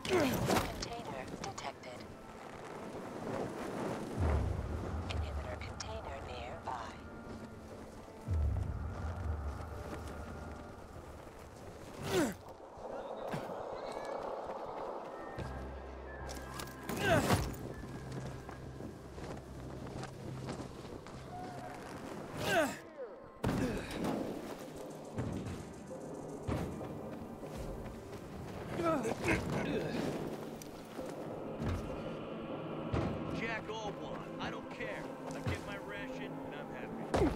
Container detected. Inhibitor container nearby. Jack all one. I don't care. I get my ration and I'm happy.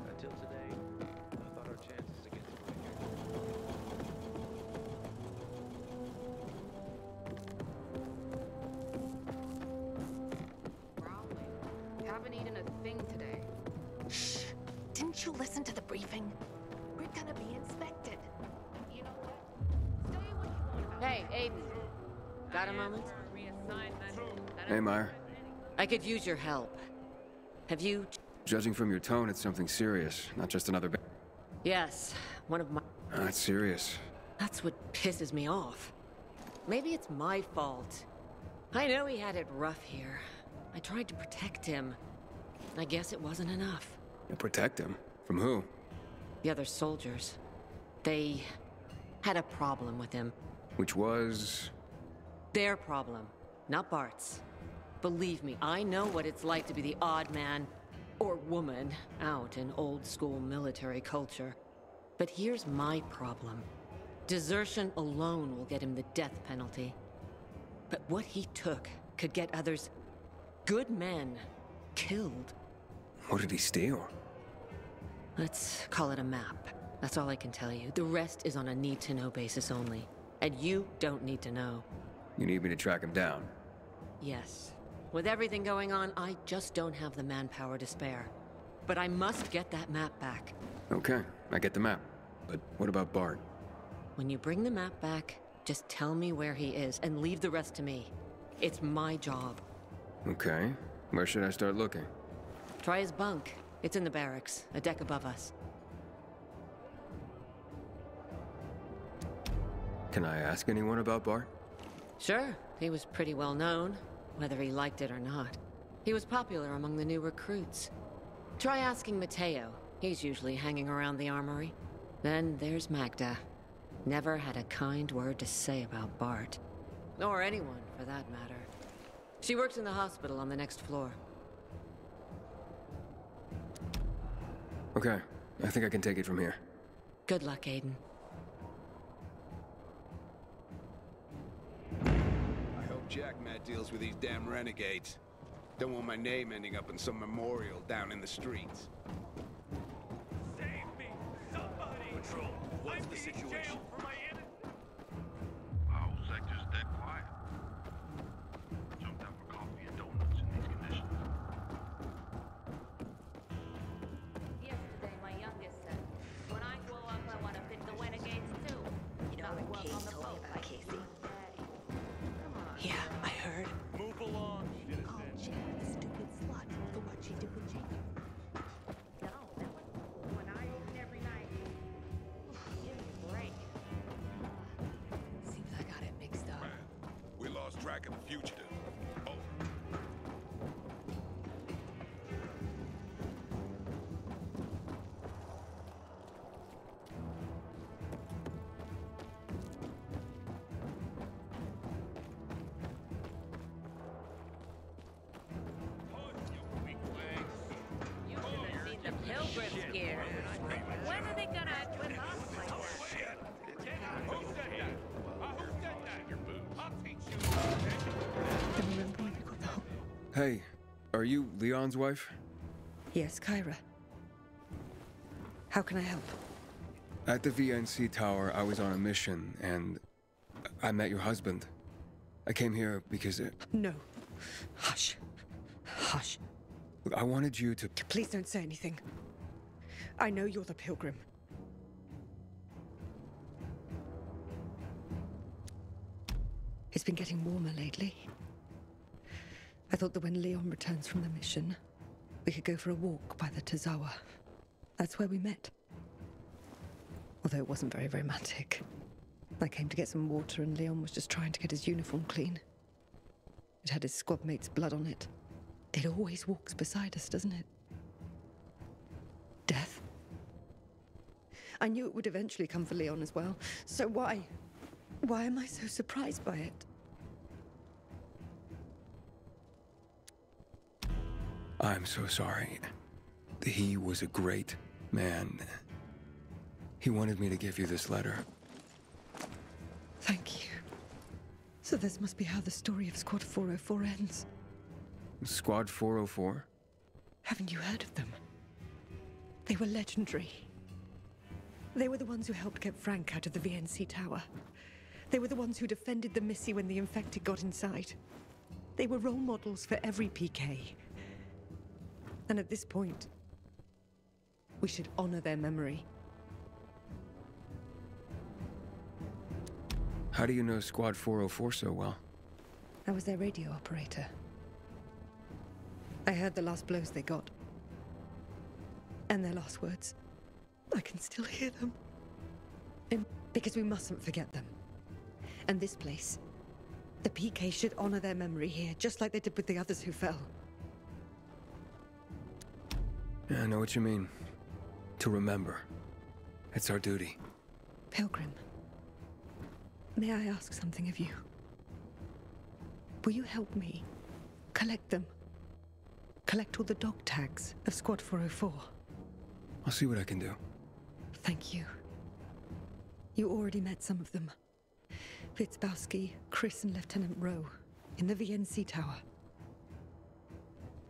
Until today, I thought our chances against Growling. Haven't eaten a thing today. Shh! Didn't you listen to the briefing? We're gonna be inspected. You know what? Say what you want about Hey, Aiden. Got a moment? Hey, Meyer. I could use your help. Have you... Judging from your tone, it's something serious, not just another Yes, one of my... That's serious. That's what pisses me off. Maybe it's my fault. I know he had it rough here. I tried to protect him. I guess it wasn't enough. You protect him? From who? The other soldiers. They had a problem with him. Which was... Their problem, not Bart's. Believe me, I know what it's like to be the odd man or woman out in old-school military culture. But here's my problem. Desertion alone will get him the death penalty. But what he took could get others, good men, killed. What did he steal? Let's call it a map. That's all I can tell you. The rest is on a need-to-know basis only. And you don't need to know. You need me to track him down? Yes. With everything going on, I just don't have the manpower to spare. But I must get that map back. Okay, I get the map. But what about Bart? When you bring the map back, just tell me where he is and leave the rest to me. It's my job. Okay. Where should I start looking? Try his bunk. It's in the barracks, a deck above us. Can I ask anyone about Bart? Sure, he was pretty well known, whether he liked it or not. He was popular among the new recruits. Try asking Mateo. He's usually hanging around the armory. Then there's Magda. Never had a kind word to say about Bart. Or anyone, for that matter. She works in the hospital on the next floor. Okay, I think I can take it from here. Good luck, Aiden. I hope Jack Matt deals with these damn renegades. Don't want my name ending up in some memorial down in the streets. Save me! Somebody! Patrol, what's the situation? For my Our sector's dead quiet. Jumped out for coffee and donuts in these conditions. Yesterday, my youngest said, when I grow up, I want to pick the renegades too. You know when Kate told me about Casey? fugitive. Oh. You should have seen the pilgrims here. When are they gonna act with us like that? Who said that? Who said that? I'll teach you. Hey, are you Leon's wife? Yes, Kyra. How can I help? At the VNC Tower, I was on a mission, and I met your husband. I came here because No. Hush. Hush. look, I wanted you to... Please don't say anything. I know you're the pilgrim. It's been getting warmer lately. I thought that when Leon returns from the mission, we could go for a walk by the Tazawa. That's where we met. Although it wasn't very romantic. I came to get some water and Leon was just trying to get his uniform clean. It had his squad mate's blood on it. It always walks beside us, doesn't it? Death. I knew it would eventually come for Leon as well. So why? Why am I so surprised by it? I'm so sorry. He was a great man. He wanted me to give you this letter. Thank you. So this must be how the story of Squad 404 ends. Squad 404? Haven't you heard of them? They were legendary. They were the ones who helped get Frank out of the VNC Tower. They were the ones who defended the Missy when the infected got inside. They were role models for every PK. And at this point, we should honor their memory. How do you know Squad 404 so well? I was their radio operator. I heard the last blows they got. And their last words. I can still hear them. Because we mustn't forget them. And this place, the PK should honor their memory here, just like they did with the others who fell. Yeah, I know what you mean. To remember. It's our duty. Pilgrim, may I ask something of you? Will you help me collect them? Collect all the dog tags of Squad 404? I'll see what I can do. Thank you. You already met some of them. Fitzbowski, Chris, and Lieutenant Rowe in the VNC Tower.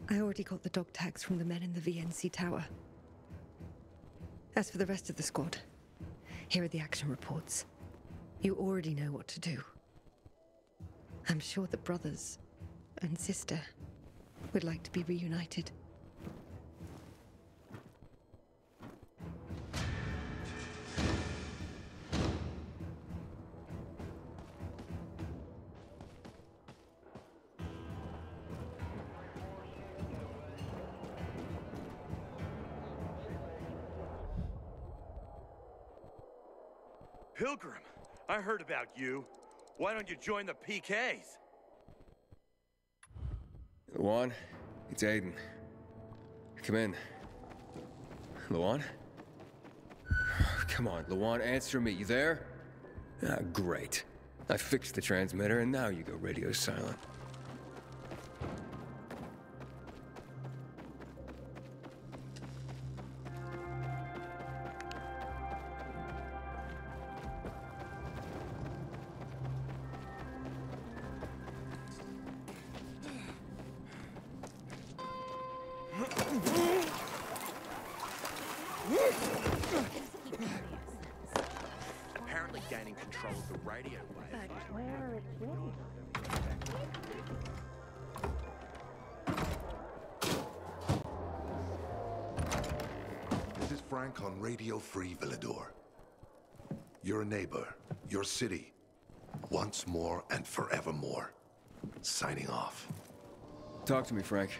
I already got the dog tags from the men in the VNC Tower. As for the rest of the squad, here are the action reports. You already know what to do. I'm sure the brothers and sister would like to be reunited. Pilgrim, I heard about you. Why don't you join the PKs? Luan, it's Aiden. Come in. Luan? Come on, Luan, answer me. You there? Ah, great. I fixed the transmitter and now you go radio silent. Apparently gaining control of the radio wave. This is Frank on Radio Free Villador. Your neighbor, your city, once more and forevermore. Signing off. Talk to me, Frank.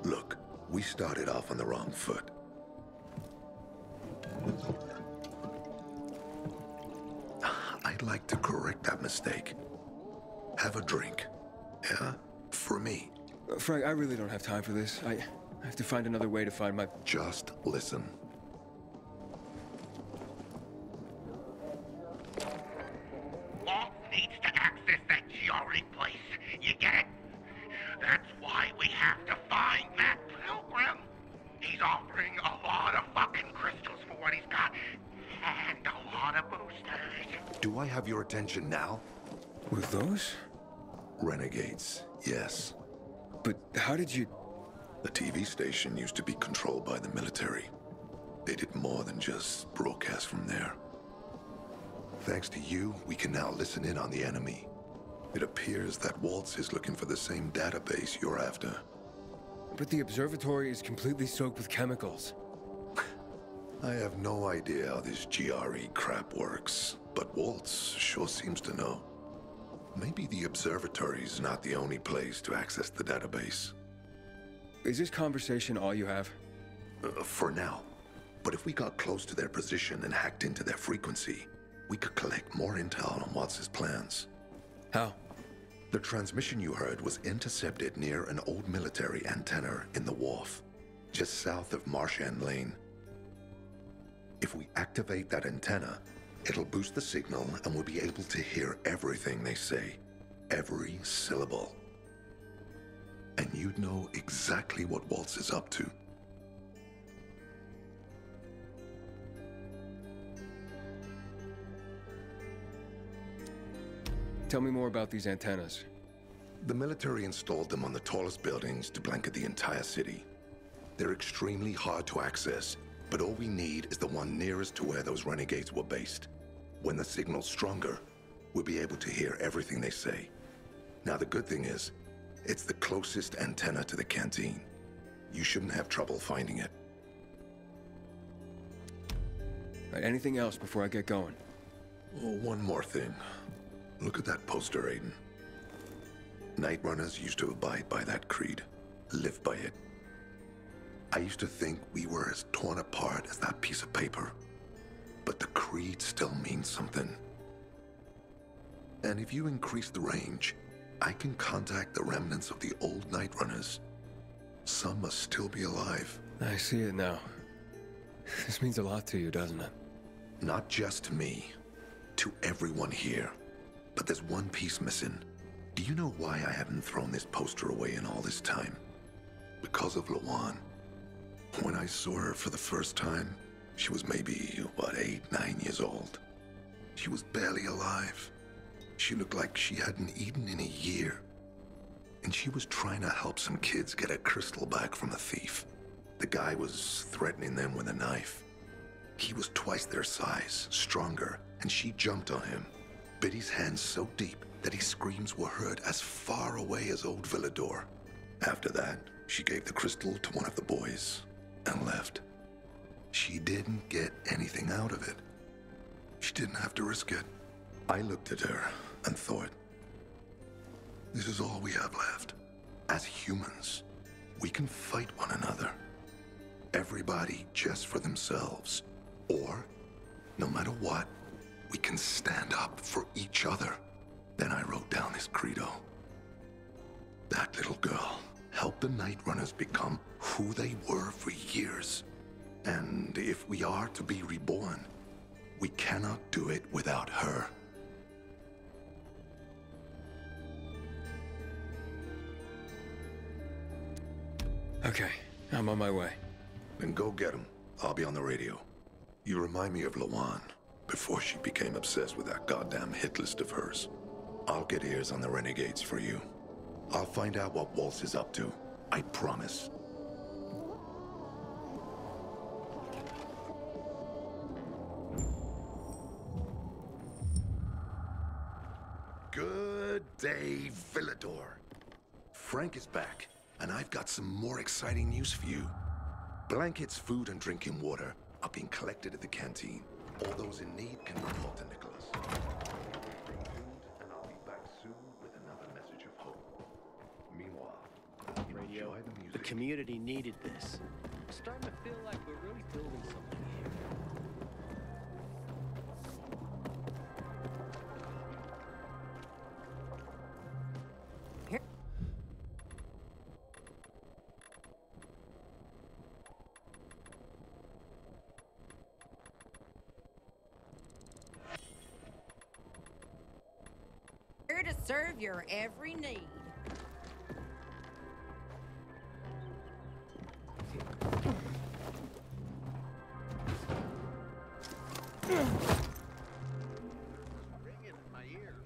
Look, we started off on the wrong foot. mistake. Have a drink. Yeah? For me. Frank, I really don't have time for this. I have to find another way to find my... Just listen. Walt needs to access that GRE place. You get it? That's why we have to find Matt Pilgrim. He's offering a lot of fucking crystals for what he's got. And a lot of boosters. Do I have your attention now? With those? Renegades, yes. But how did you... The TV station used to be controlled by the military. They did more than just broadcast from there. Thanks to you, we can now listen in on the enemy. It appears that Waltz is looking for the same database you're after. But the observatory is completely soaked with chemicals. I have no idea how this GRE crap works, but Waltz sure seems to know. Maybe the observatory's not the only place to access the database. Is this conversation all you have? For now. But if we got close to their position and hacked into their frequency, we could collect more intel on Watts' plans. How? The transmission you heard was intercepted near an old military antenna in the wharf, just south of Marchand Lane. If we activate that antenna, it'll boost the signal and we'll be able to hear everything they say. Every syllable. And you'd know exactly what Waltz is up to. Tell me more about these antennas. The military installed them on the tallest buildings to blanket the entire city. They're extremely hard to access, but all we need is the one nearest to where those renegades were based. When the signal's stronger, we'll be able to hear everything they say. Now the good thing is, it's the closest antenna to the canteen. You shouldn't have trouble finding it. Right, anything else before I get going? Oh, one more thing. Look at that poster, Aiden. Night Runners used to abide by that creed, live by it. I used to think we were as torn apart as that piece of paper. But the creed still means something. And if you increase the range, I can contact the remnants of the old Night Runners. Some must still be alive. I see it now. This means a lot to you, doesn't it? Not just to me, to everyone here. But there's one piece missing. Do you know why I haven't thrown this poster away in all this time? Because of Lawan. When I saw her for the first time, she was maybe, 8, 9 years old. She was barely alive. She looked like she hadn't eaten in a year. And she was trying to help some kids get a crystal back from a thief. The guy was threatening them with a knife. He was twice their size, stronger, and she jumped on him. Bit his hands so deep that his screams were heard as far away as old Villador. After that, she gave the crystal to one of the boys and left. She didn't get anything out of it. She didn't have to risk it. I looked at her and thought, this is all we have left. As humans, we can fight one another. Everybody just for themselves. Or, no matter what, we can stand up for each other. Then I wrote down this credo. That little girl helped the Night Runners become who they were for years. And if we are to be reborn, we cannot do it without her. Okay, I'm on my way. Then go get him. I'll be on the radio. You remind me of Lawan, before she became obsessed with that goddamn hit list of hers. I'll get ears on the renegades for you. I'll find out what Waltz is up to. I promise. Good day, Villador. Frank is back, and I've got some more exciting news for you. Blankets, food, and drinking water are being collected at the canteen. All those in need can report to Nicholas. Stay tuned, and I'll be back soon with another message of hope. Meanwhile, Radio, enjoy the the music. community needed this. I'm starting to feel like we're really building something here. serve your every need. Ringing in my ears.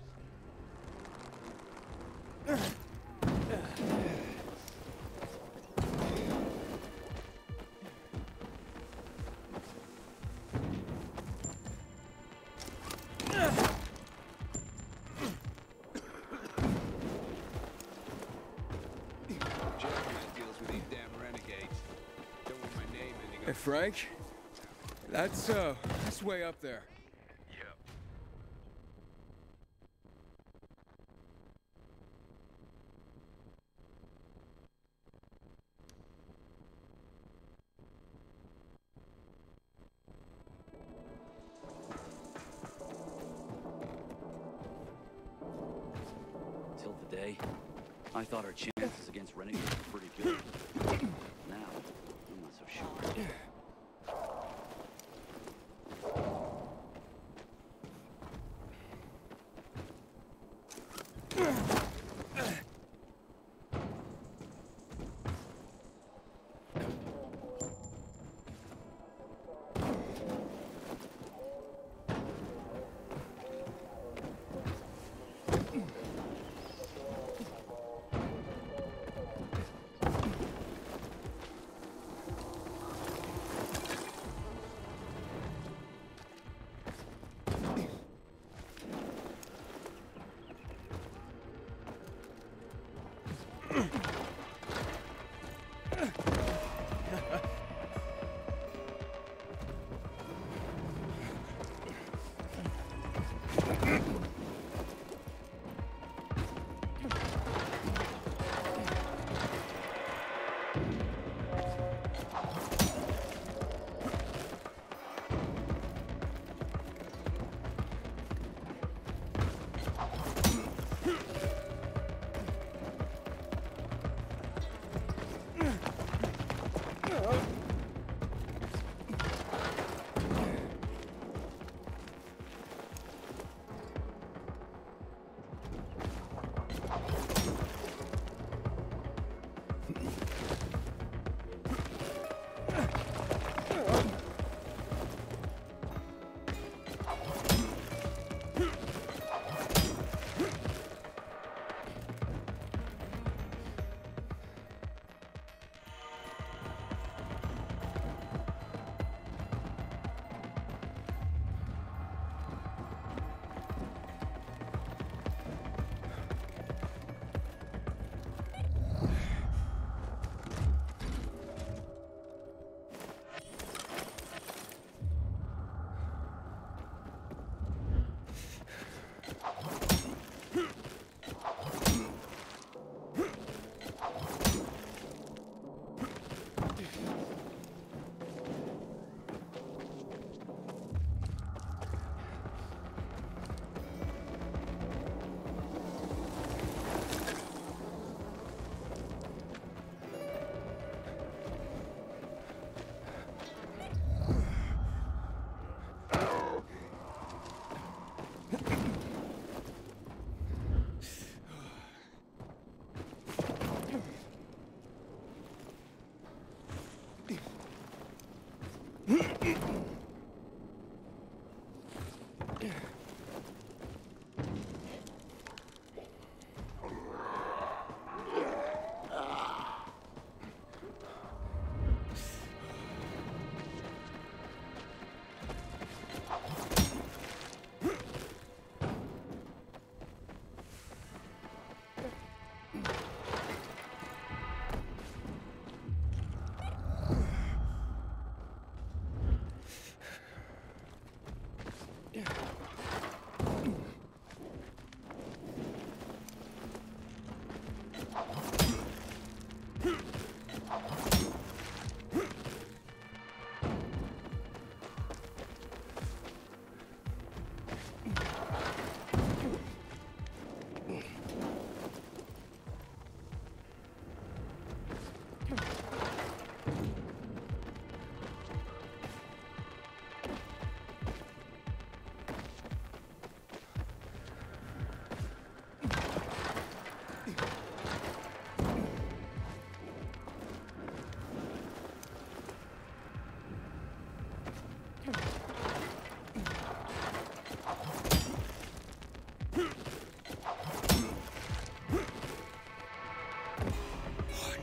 Hey, Frank? That's way up there. Yep. Till today, I thought our chances against renegades were pretty good. Now, I'm not so sure.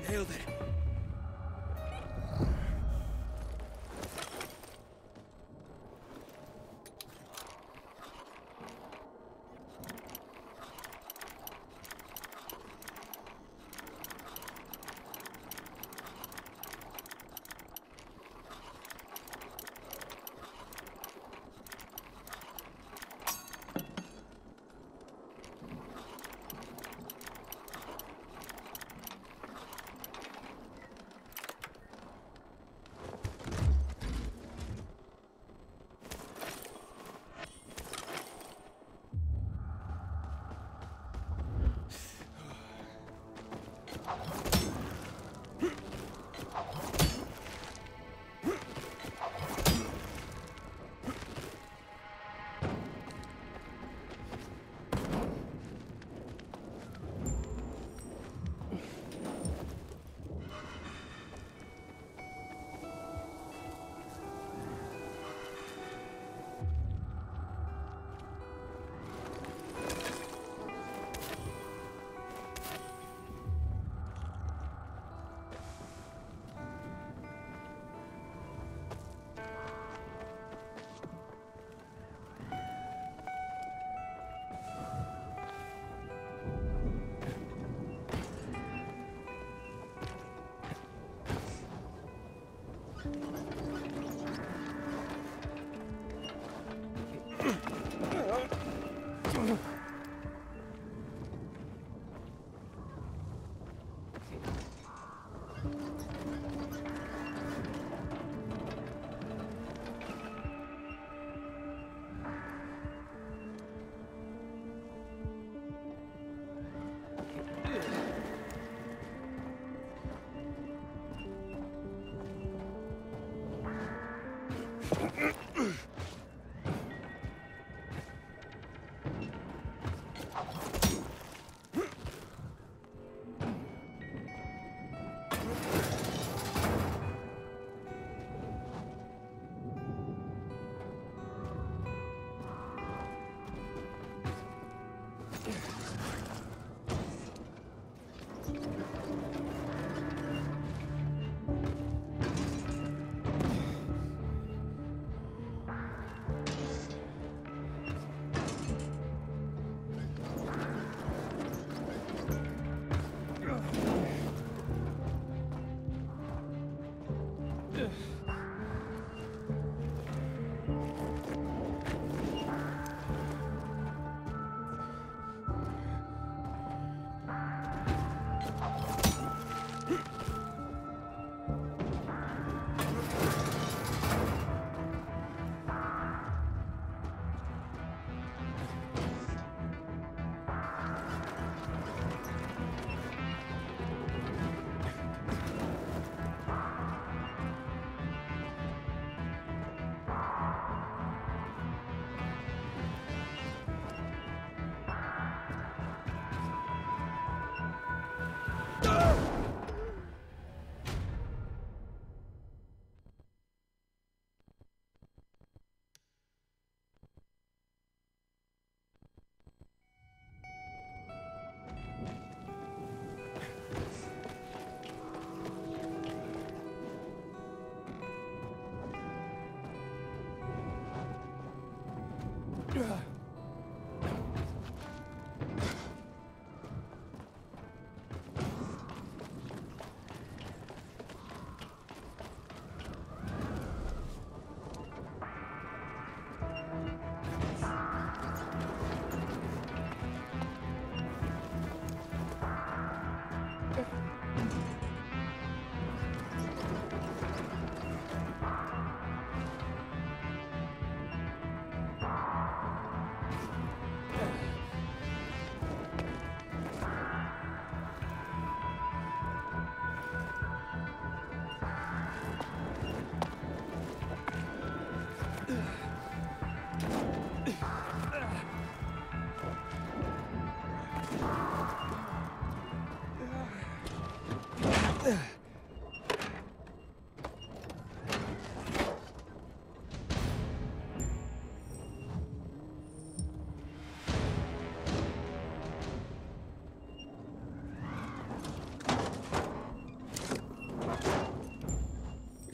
Nailed it.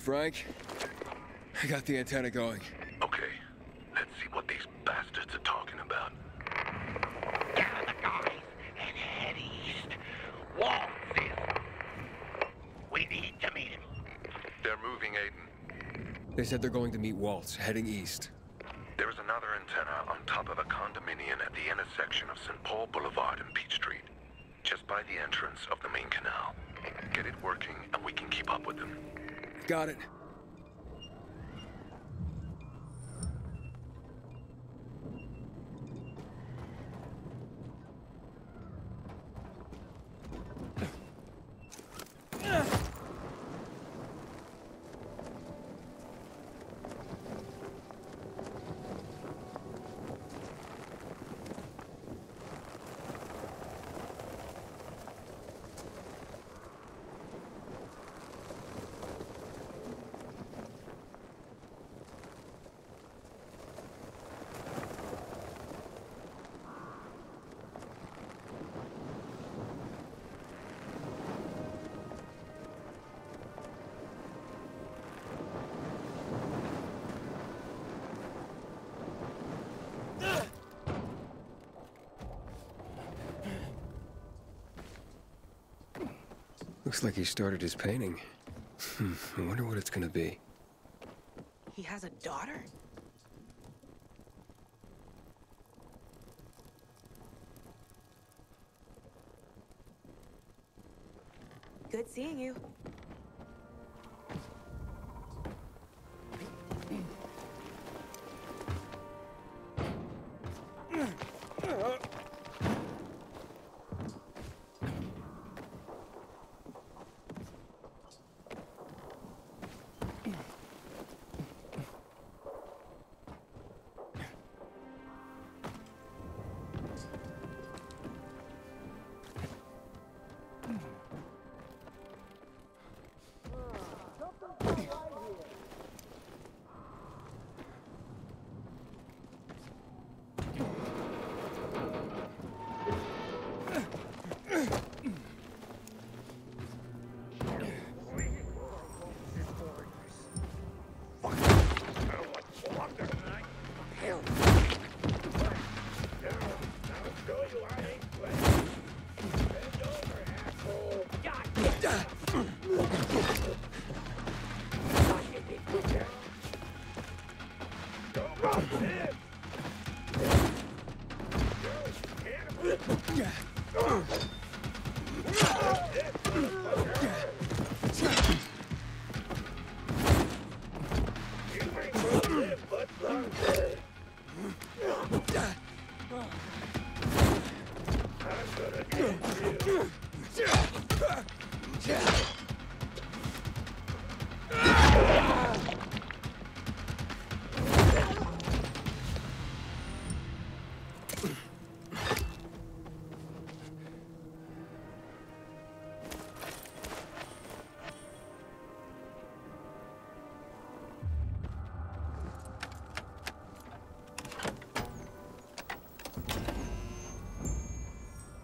Frank. I got the antenna going. Okay, let's see what these bastards are talking about. Gather the guys and head east. Waltz is. We need to meet him. They're moving, Aiden. They said they're going to meet Waltz, heading east. There is another antenna on top of a condominium at the intersection of St. Paul Boulevard and Peach Street, just by the entrance of the main canal. Get it working, and we can keep up with them. Got it. Looks like he started his painting. I wonder what it's gonna be. He has a daughter? Good seeing you.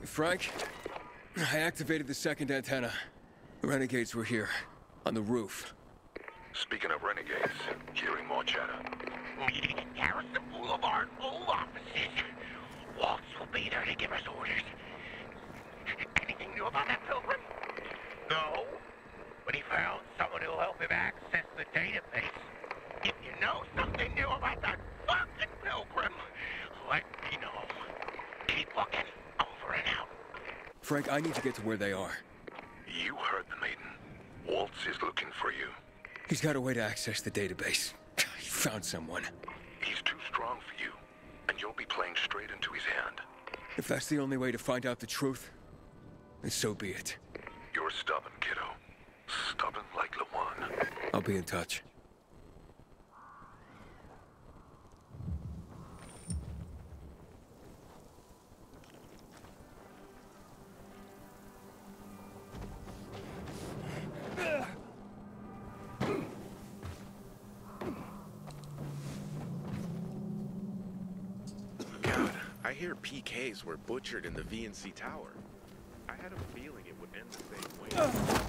Frank, I activated the second antenna. The renegades were here, on the roof. Speaking of renegades, hearing more chatter. Meeting at Garrison Boulevard, old offices. Waltz will be there to give us orders. Anything new about that pilgrim? No, but he found someone who'll help him access the database. If you know something new about that fucking pilgrim, let me know. Keep looking. Over and out. Frank, I need to get to where they are. You heard the maiden. Waltz is looking for you. He's got a way to access the database. He found someone. He's too strong for you, and you'll be playing straight into his hand. If that's the only way to find out the truth, then so be it. You're stubborn, kiddo. Stubborn like Lawan. I'll be in touch. I hear PKs were butchered in the VNC Tower. I had a feeling it would end the same way.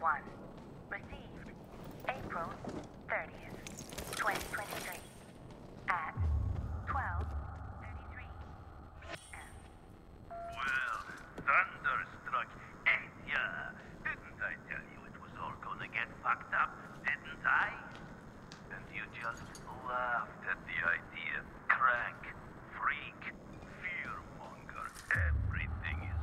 1. Received April 30th, 2023 at 12:33 p.m. Well, thunderstruck, ain't ya? Didn't I tell you it was all gonna get fucked up, didn't I? And you just laughed at the idea. Crank, freak, fearmonger, everything is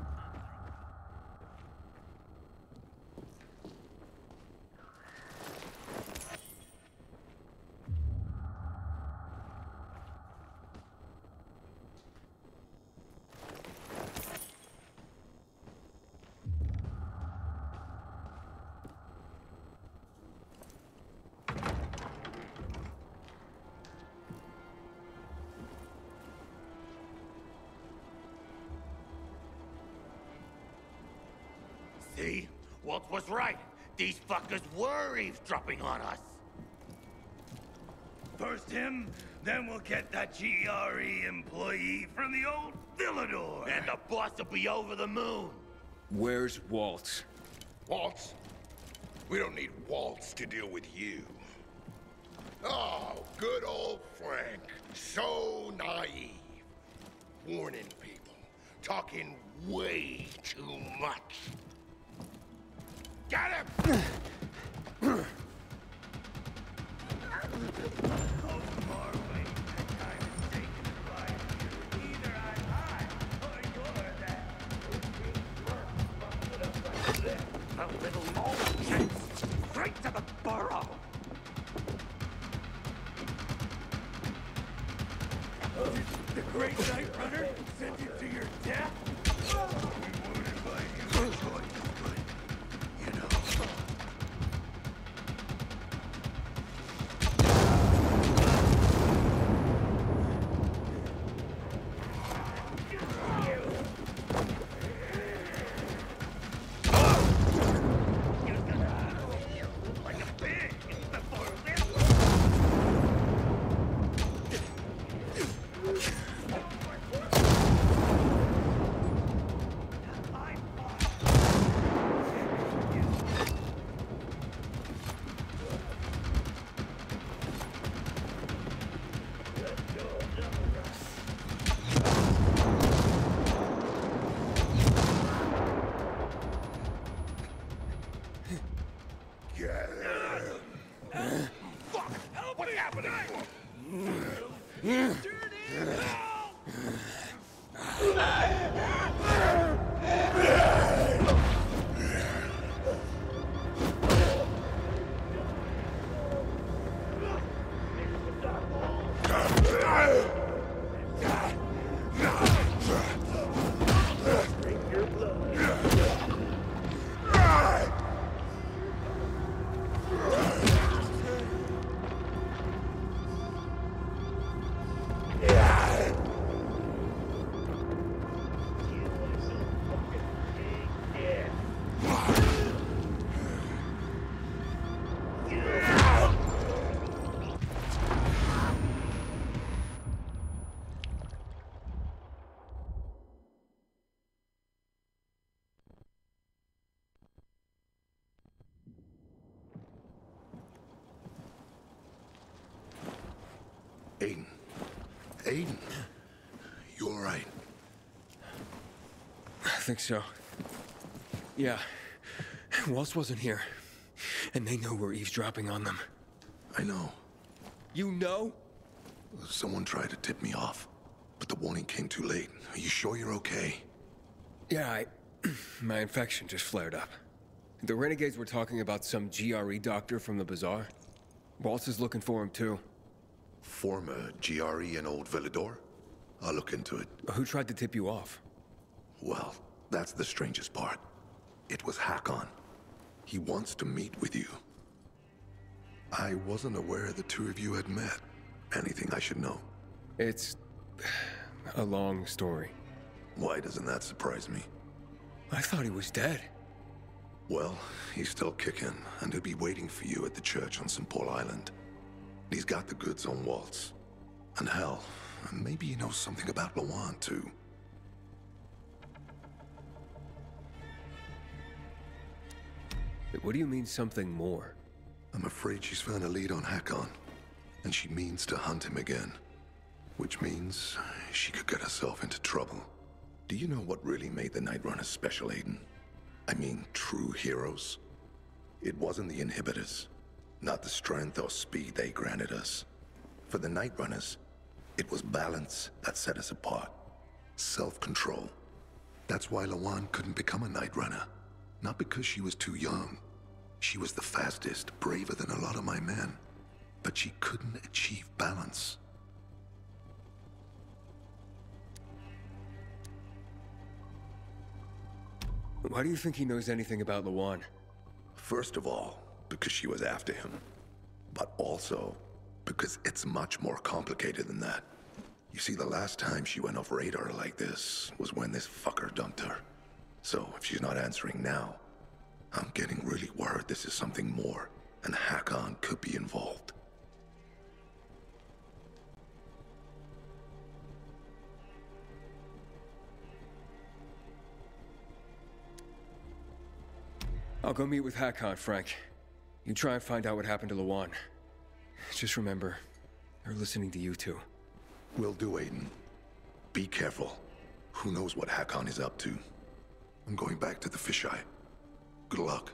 See? Walt was right. These fuckers were eavesdropping on us. First him, then we'll get that GRE employee from the old Villador. And the boss will be over the moon. Where's Waltz? Waltz? We don't need Waltz to deal with you. Oh, good old Frank. So naive. Warning people. Talking way too much. Get him! A little more chance. Straight to the burrow. The Great Night Runner sent you to your death? We won't invite you to join us, but, you know. Aiden. Aiden. You all right? I think so. Yeah. Waltz wasn't here. And they know we're eavesdropping on them. I know. You know? Someone tried to tip me off, but the warning came too late. Are you sure you're okay? Yeah, my infection just flared up. The renegades were talking about some GRE doctor from the bazaar. Waltz is looking for him, too. Former GRE in Old Villador? I'll look into it. Who tried to tip you off? Well, that's the strangest part. It was Harran. He wants to meet with you. I wasn't aware the two of you had met. Anything I should know? It's a long story. Why doesn't that surprise me? I thought he was dead. Well, he's still kicking, and he'll be waiting for you at the church on St. Paul Island. He's got the goods on Waltz. And hell, maybe he knows something about Lawan, too. What do you mean, something more? I'm afraid she's found a lead on Harran, and she means to hunt him again. Which means she could get herself into trouble. Do you know what really made the Night Runners special, Aiden? I mean, true heroes? It wasn't the inhibitors, not the strength or speed they granted us. For the Night Runners, it was balance that set us apart. Self-control. That's why Lawan couldn't become a Night Runner. Not because she was too young. She was the fastest, braver than a lot of my men. But she couldn't achieve balance. Why do you think he knows anything about Lawan? First of all, because she was after him. But also, because it's much more complicated than that. You see, the last time she went off radar like this was when this fucker dumped her. So, if she's not answering now, I'm getting really worried this is something more, and Harran could be involved. I'll go meet with Harran, Frank. You try and find out what happened to Lawan. Just remember, they're listening to you two. Will do, Aiden. Be careful. Who knows what Harran is up to? I'm going back to the fisheye. Good luck.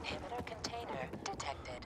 Inhibitor container detected.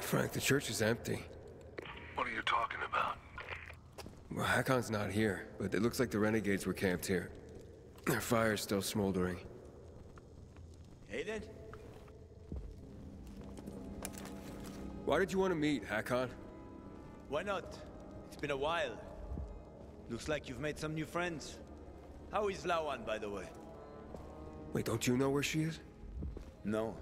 Frank, the church is empty. What are you talking about? Well, Hakkon's not here, but it looks like the renegades were camped here. Their fire's still smoldering. Aiden? Why did you want to meet, Harran? Why not? It's been a while. Looks like you've made some new friends. How is Lawan, by the way? Wait, don't you know where she is? No.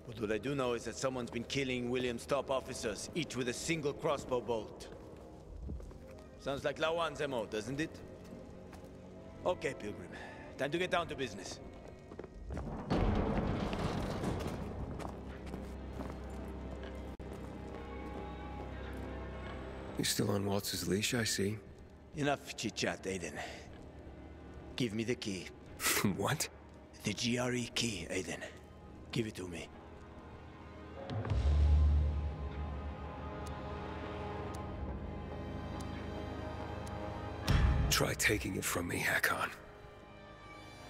But what I do know is that someone's been killing William's top officers, each with a single crossbow bolt. Sounds like Lawan's MO, doesn't it? Okay, Pilgrim. Time to get down to business. You're still on Waltz's leash, I see. Enough chit-chat, Aiden. Give me the key. What? The GRE key, Aiden. Give it to me. Try taking it from me, Harran.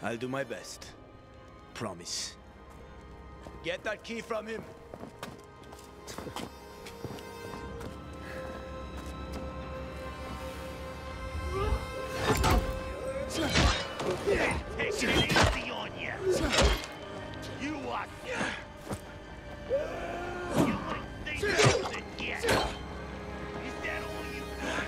I'll do my best. Promise. Get that key from him! Take it easy on you! You are... You ain't seen it yet! Is that all you got?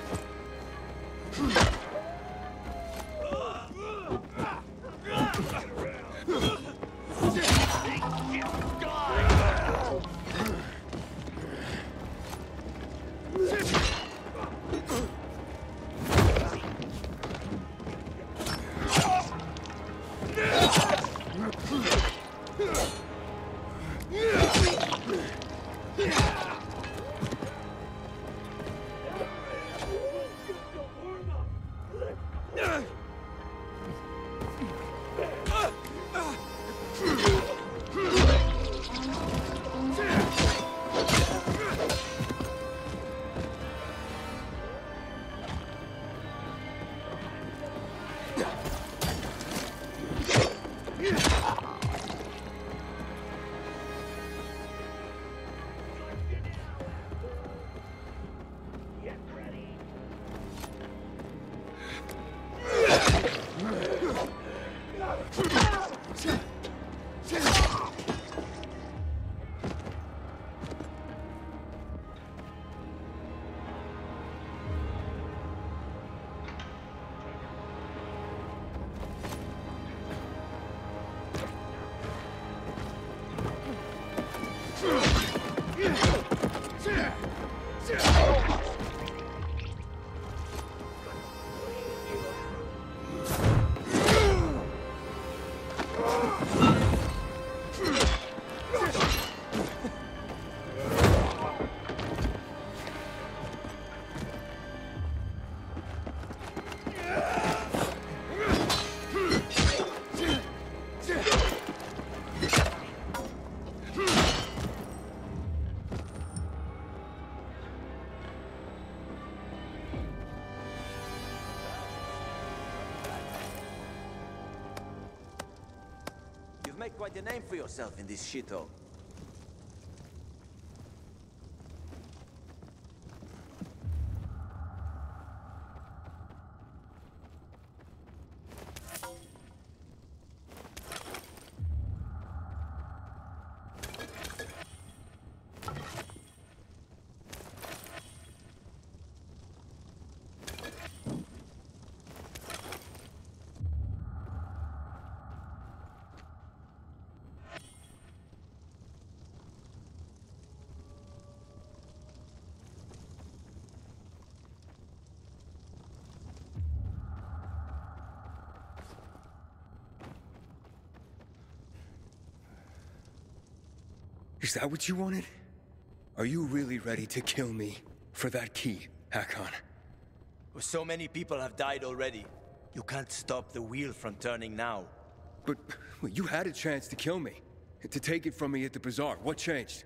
You've made quite a name for yourself in this shithole. Is that what you wanted? Are you really ready to kill me for that key, Harran? Well, so many people have died already. You can't stop the wheel from turning now. But well, you had a chance to kill me. To take it from me at the bazaar. What changed?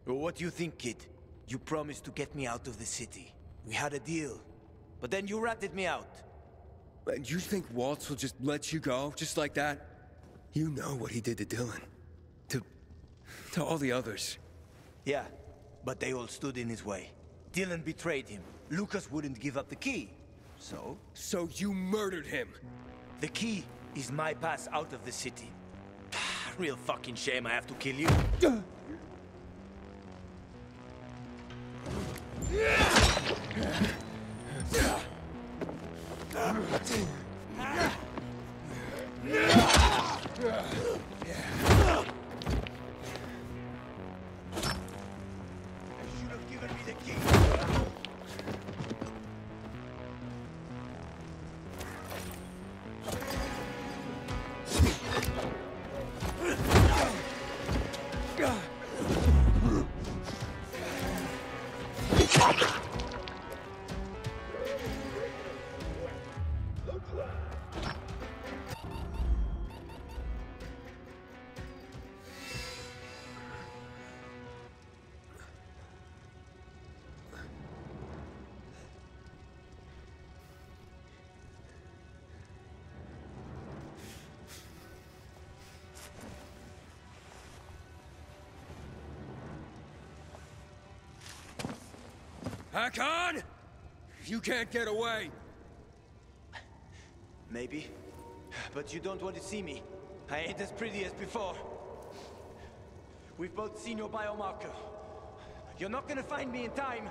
Well, what do you think, kid? You promised to get me out of the city. We had a deal. But then you ratted me out. And you think Waltz will just let you go, just like that? You know what he did to Dylan. To all the others. Yeah, but they all stood in his way. Dylan betrayed him. Lucas wouldn't give up the key. So? So you murdered him! The key is my pass out of the city. Real fucking shame I have to kill you. Harran! You can't get away! Maybe. But you don't want to see me. I ain't as pretty as before. We've both seen your biomarker. You're not gonna find me in time.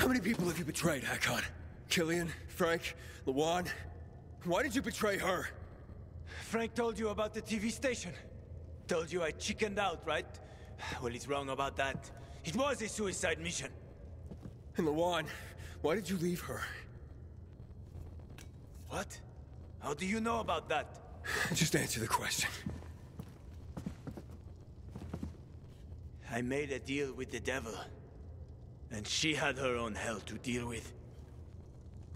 How many people have you betrayed, Hakon? Killian? Frank? Lawan? Why did you betray her? Frank told you about the TV station. Told you I chickened out, right? Well, he's wrong about that. It was a suicide mission. And Lawan, why did you leave her? What? How do you know about that? Just answer the question. I made a deal with the devil. And she had her own hell to deal with.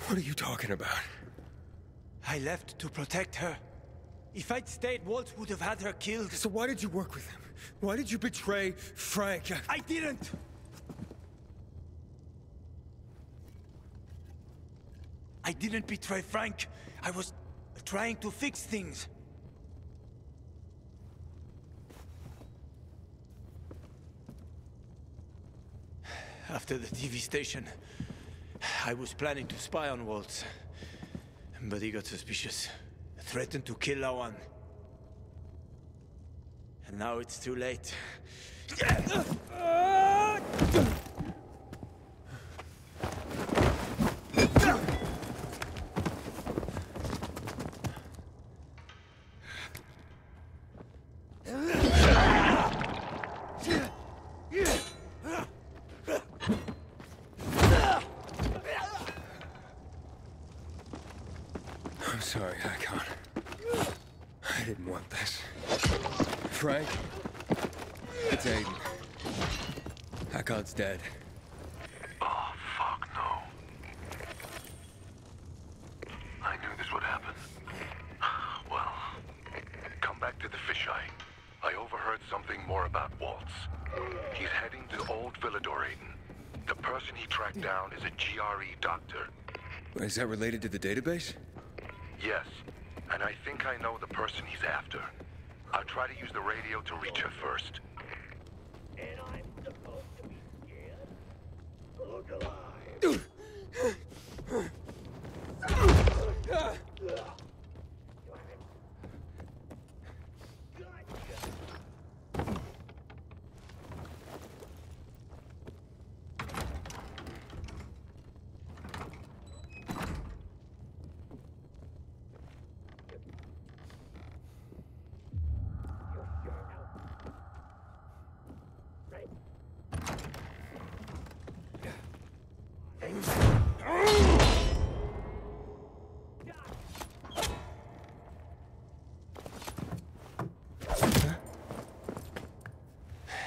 What are you talking about? I left to protect her. If I'd stayed, Walt would have had her killed. So why did you work with him? Why did you betray Frank? I didn't! I didn't betray Frank. I was trying to fix things. After the TV station, I was planning to spy on Waltz. But he got suspicious. Threatened to kill Lawan. And now it's too late. Hakon. I didn't want this. Frank? It's Aiden. Hakon's dead. Oh, fuck no. I knew this would happen. Well, come back to the fisheye. I overheard something more about Waltz. He's heading to Old Villador, Aiden. The person he tracked down is a GRE doctor. Is that related to the database? Yes, and I think I know the person he's after. I'll try to use the radio to reach her first. And I'm supposed to be scared? Look alive!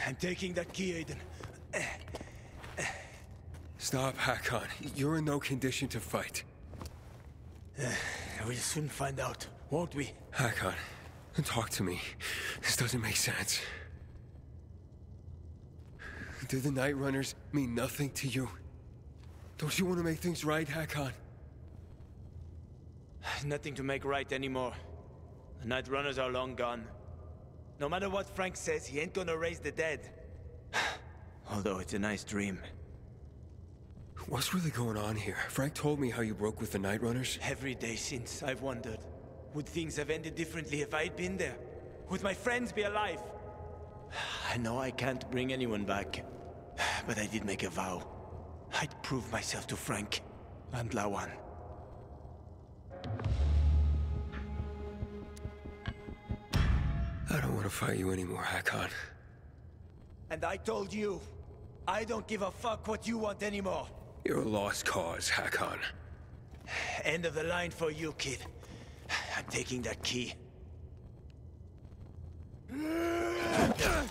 I'm taking that key, Aiden. Stop, Hakon. You're in no condition to fight. We'll soon find out, won't we? Hakon, talk to me. This doesn't make sense. Do the Night Runners mean nothing to you? Don't you want to make things right, Hakon? Nothing to make right anymore. The Night Runners are long gone. No matter what Frank says, he ain't gonna raise the dead. Although it's a nice dream. What's really going on here? Frank told me how you broke with the Night Runners. Every day since, I've wondered. Would things have ended differently if I'd been there? Would my friends be alive? I know I can't bring anyone back. But I did make a vow. I'd prove myself to Frank and Lawan. I don't want to fight you anymore, Hakon. And I told you, I don't give a fuck what you want anymore. You're a lost cause, Hakon. End of the line for you, kid. I'm taking that key. Oh, God.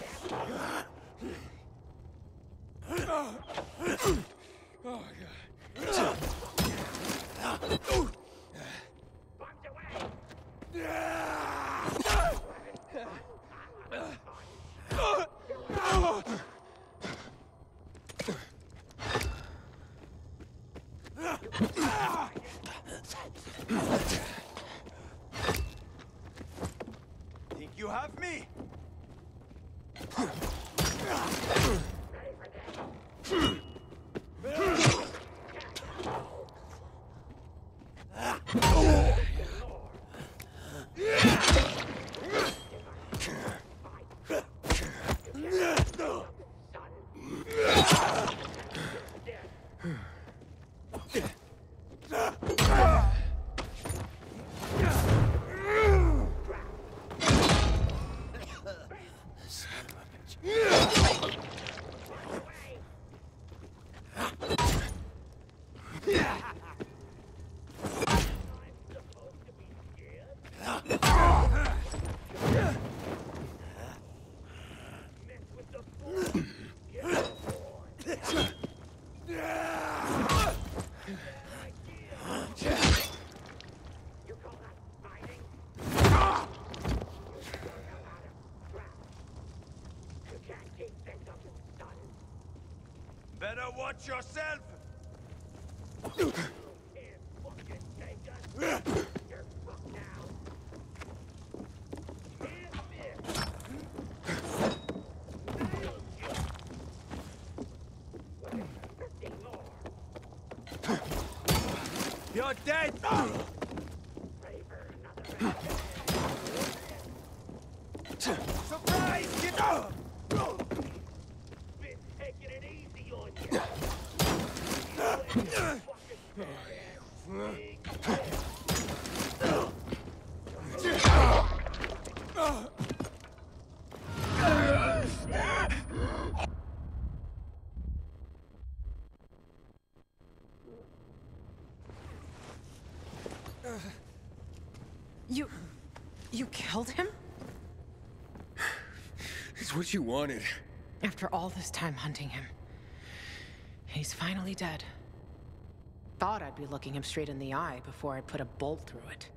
Think you have me? Better watch yourself! You're dead! Surprise! Get up! Been taking it easy on you. You killed him? It's what you wanted. After all this time hunting him, he's finally dead. Thought I'd be looking him straight in the eye before I put a bolt through it.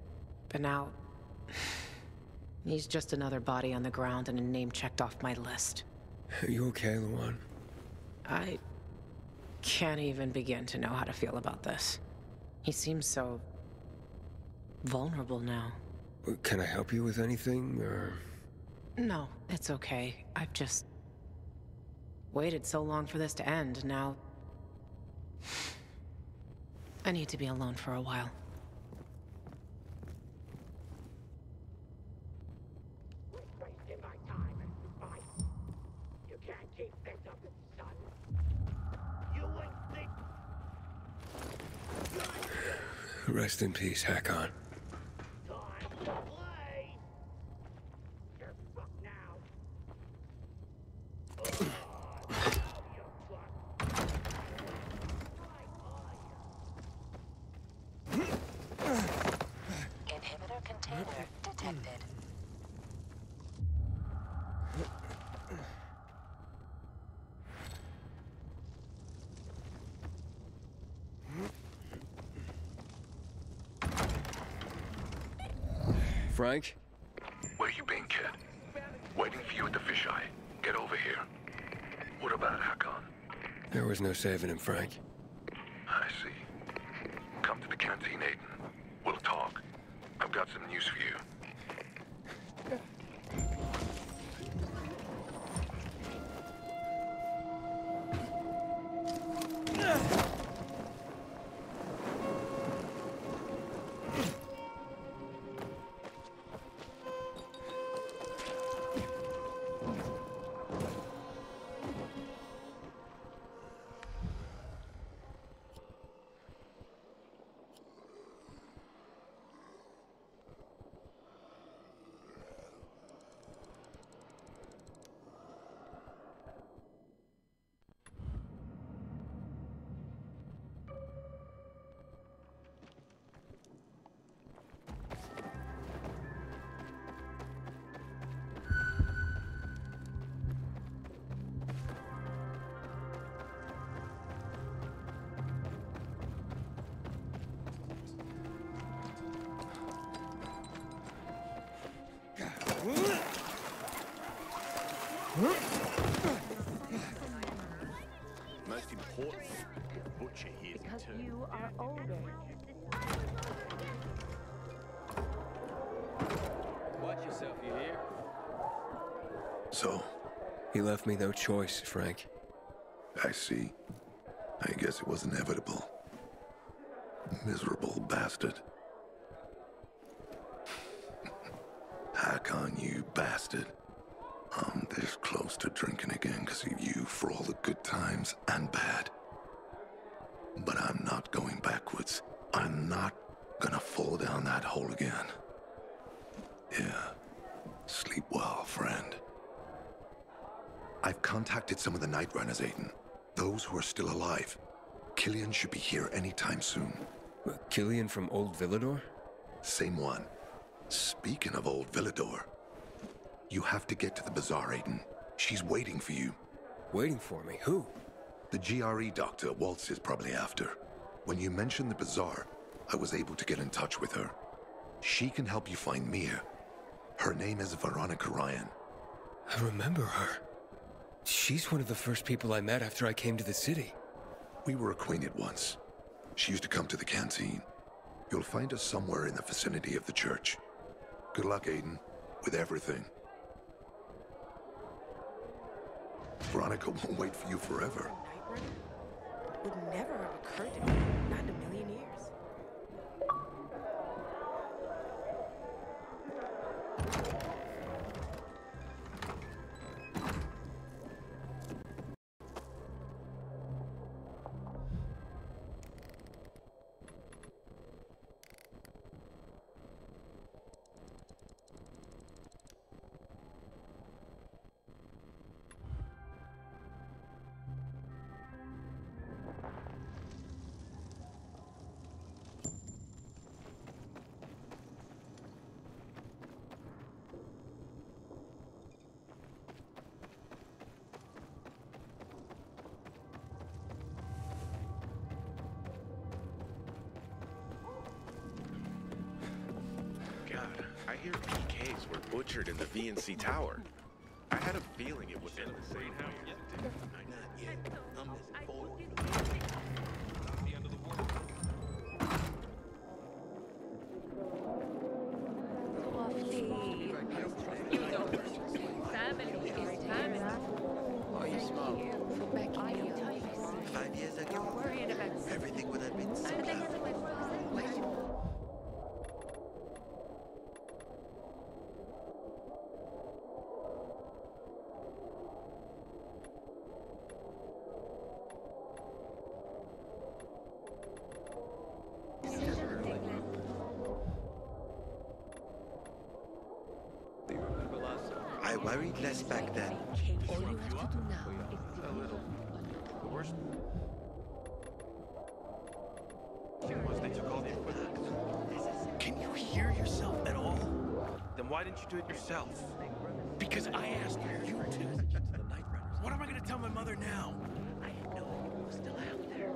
But now... he's just another body on the ground and a name checked off my list. Are you okay, Luan? I can't even begin to know how to feel about this. He seems so... vulnerable now. Can I help you with anything, or...? No, it's okay. I've just... waited so long for this to end, now... I need to be alone for a while. Wasting my time and fight. You can't keep this up, son. You ain't think... Rest in peace, Harran. Inhibitor container detected. Frank? Where you been, kid? Waiting for you at the fisheye. Get over here. What about Harran? There was no saving him, Frank. I see. Come to the canteen, Aiden. We'll talk. I've got some news for you. Most important, Butcher here's Because a turn. you are older. Watch yourself, you hear? So, He left me no choice, Frank. I see. I guess it was inevitable. Miserable bastard. Harran, you bastard. I'm this close to drinking again because of you for all the good times and bad. But I'm not going backwards. I'm not gonna fall down that hole again. Yeah. Sleep well, friend. I've contacted some of the Night Runners, Aiden. Those who are still alive. Killian should be here anytime soon. Killian from Old Villador? Same one. Speaking of Old Villador, you have to get to the bazaar, Aiden. She's waiting for you. Waiting for me? Who? The GRE doctor Waltz is probably after. When you mentioned the bazaar, I was able to get in touch with her. She can help you find Mia. Her name is Veronica Ryan. I remember her. She's one of the first people I met after I came to the city. We were acquainted once. She used to come to the canteen. You'll find her somewhere in the vicinity of the church. Good luck, Aiden, with everything. Veronica won't wait for you forever. Would never have occurred to me. Not in a million years. butchered in the VNC Tower. I had a feeling it would end the same way. Oh, you small. 5 years ago, everything would have been so I worried less back then. All you have to do now is A little. The worst was they took all the equipment. Can you hear yourself at all? Then why didn't you do it yourself? Because I asked you to. What am I gonna tell my mother now? I had no idea you were still out there.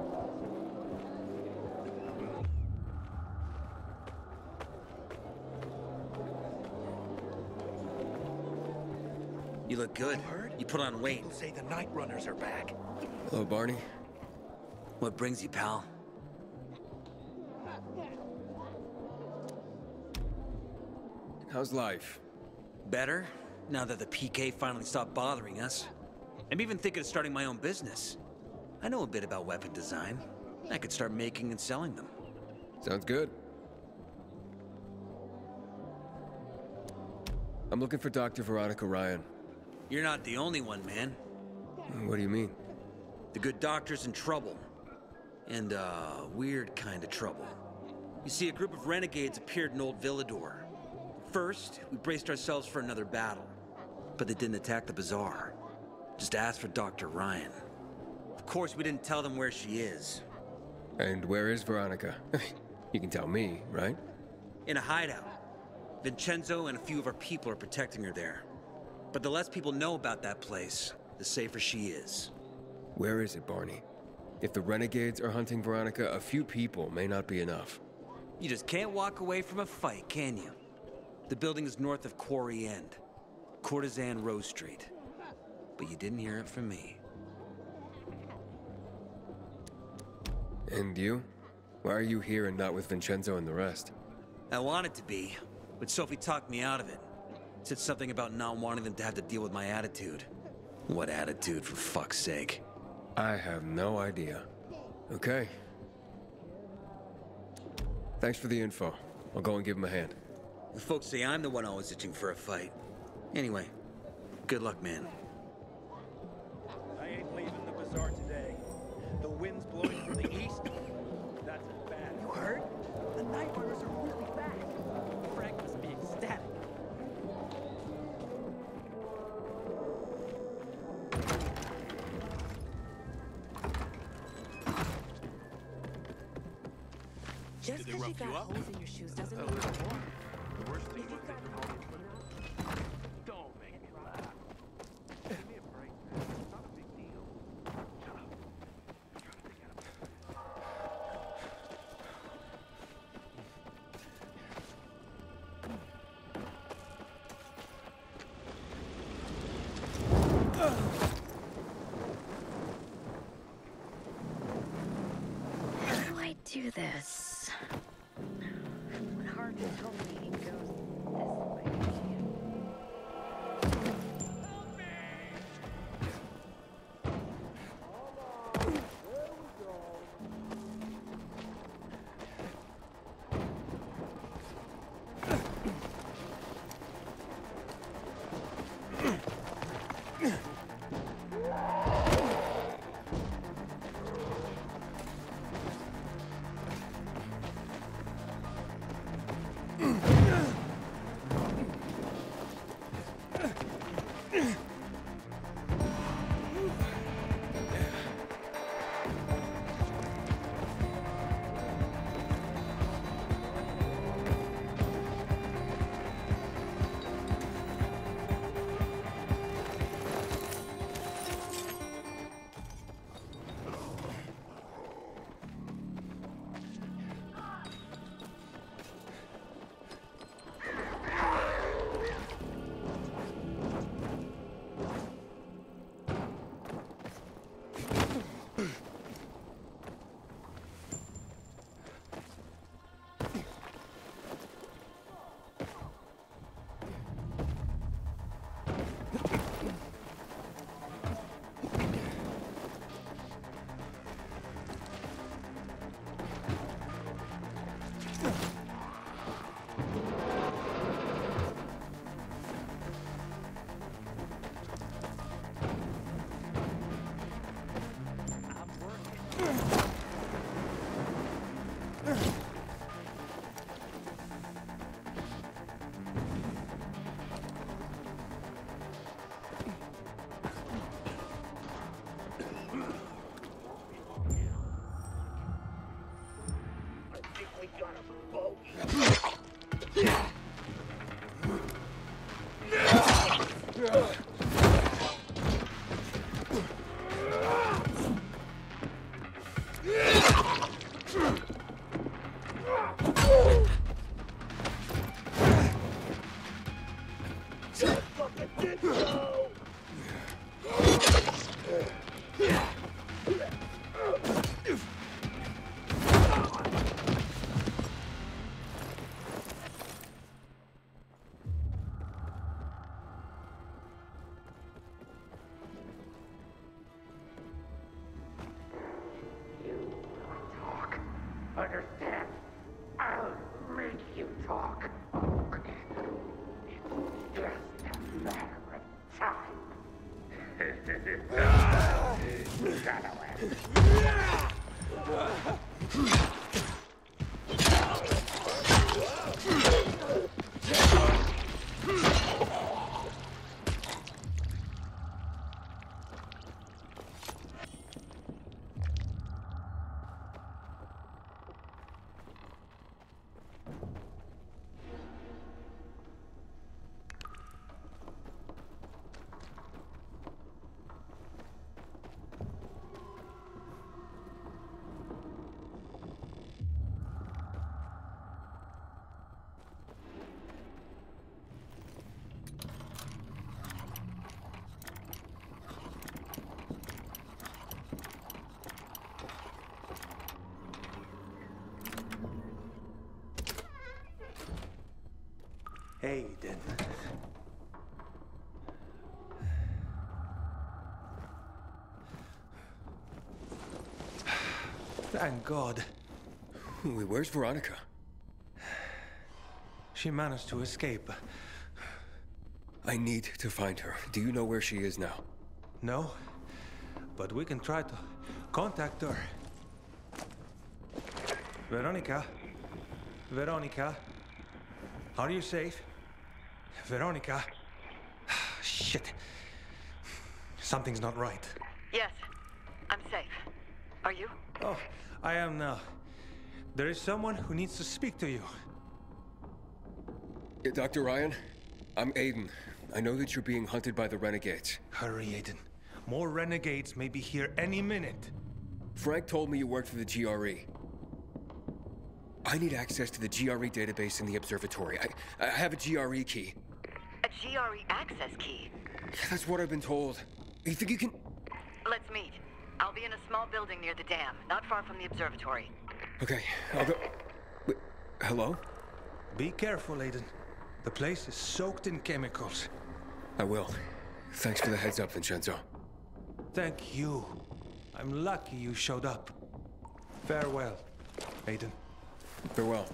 You look good. You put on weight. People say the night runners are back. Hello, Barney. What brings you, pal? How's life? Better, now that the PK finally stopped bothering us. I'm even thinking of starting my own business. I know a bit about weapon design. I could start making and selling them. Sounds good. I'm looking for Dr. Veronica Ryan. You're not the only one, man. What do you mean? The good doctor's in trouble. And, weird kind of trouble. You see, a group of renegades appeared in Old Villador. First, we braced ourselves for another battle. But they didn't attack the bazaar. Just asked for Dr. Ryan. Of course, we didn't tell them where she is. And where is Veronica? You can tell me, right? In a hideout. Vincenzo and a few of our people are protecting her there. But the less people know about that place, the safer she is. Where is it, Barney? If the renegades are hunting Veronica, a few people may not be enough. You just can't walk away from a fight, can you? The building is north of Quarry End. Courtesan Rose Street. But you didn't hear it from me. And you? Why are you here and not with Vincenzo and the rest? I wanted to be, but Sophie talked me out of it. Said something about not wanting them to have to deal with my attitude. What attitude, for fuck's sake? I have no idea. Okay. Thanks for the info. I'll go and give him a hand. The folks say I'm the one always itching for a fight. Anyway, good luck, man. I ain't leaving the bazaar today. The wind's blowing from the east. That's as bad. You heard? The night runners are really back. Frank must be ecstatic. Just because you got holes in your shoes doesn't mean you're warm. The worst thing was they took all the equipment. Don't make me laugh. Give me a break, man. It's not a big deal. Shut up. I'm trying to think out of How do I do this? When Harran told me it goes this way. Mm. Understand? I'll make you talk. It's just a matter of time. Shadow Aiden. Thank God. Where's Veronica? She managed to escape. I need to find her. Do you know where she is now? No, but we can try to contact her. Veronica? Veronica? Are you safe? Veronica? Shit. Something's not right. Yes, I'm safe. Are you? Oh, I am now. There is someone who needs to speak to you. Dr. Ryan, I'm Aiden. I know that you're being hunted by the renegades. Hurry, Aiden. More renegades may be here any minute. Frank told me you worked for the GRE. I need access to the GRE database in the observatory. I have a GRE key. A GRE access key? That's what I've been told. You think you can... Let's meet. I'll be in a small building near the dam, not far from the observatory. Okay, I'll go... Wait, hello? Be careful, Aiden. The place is soaked in chemicals. I will. Thanks for the heads up, Vincenzo. Thank you. I'm lucky you showed up. Farewell, Aiden. Farewell.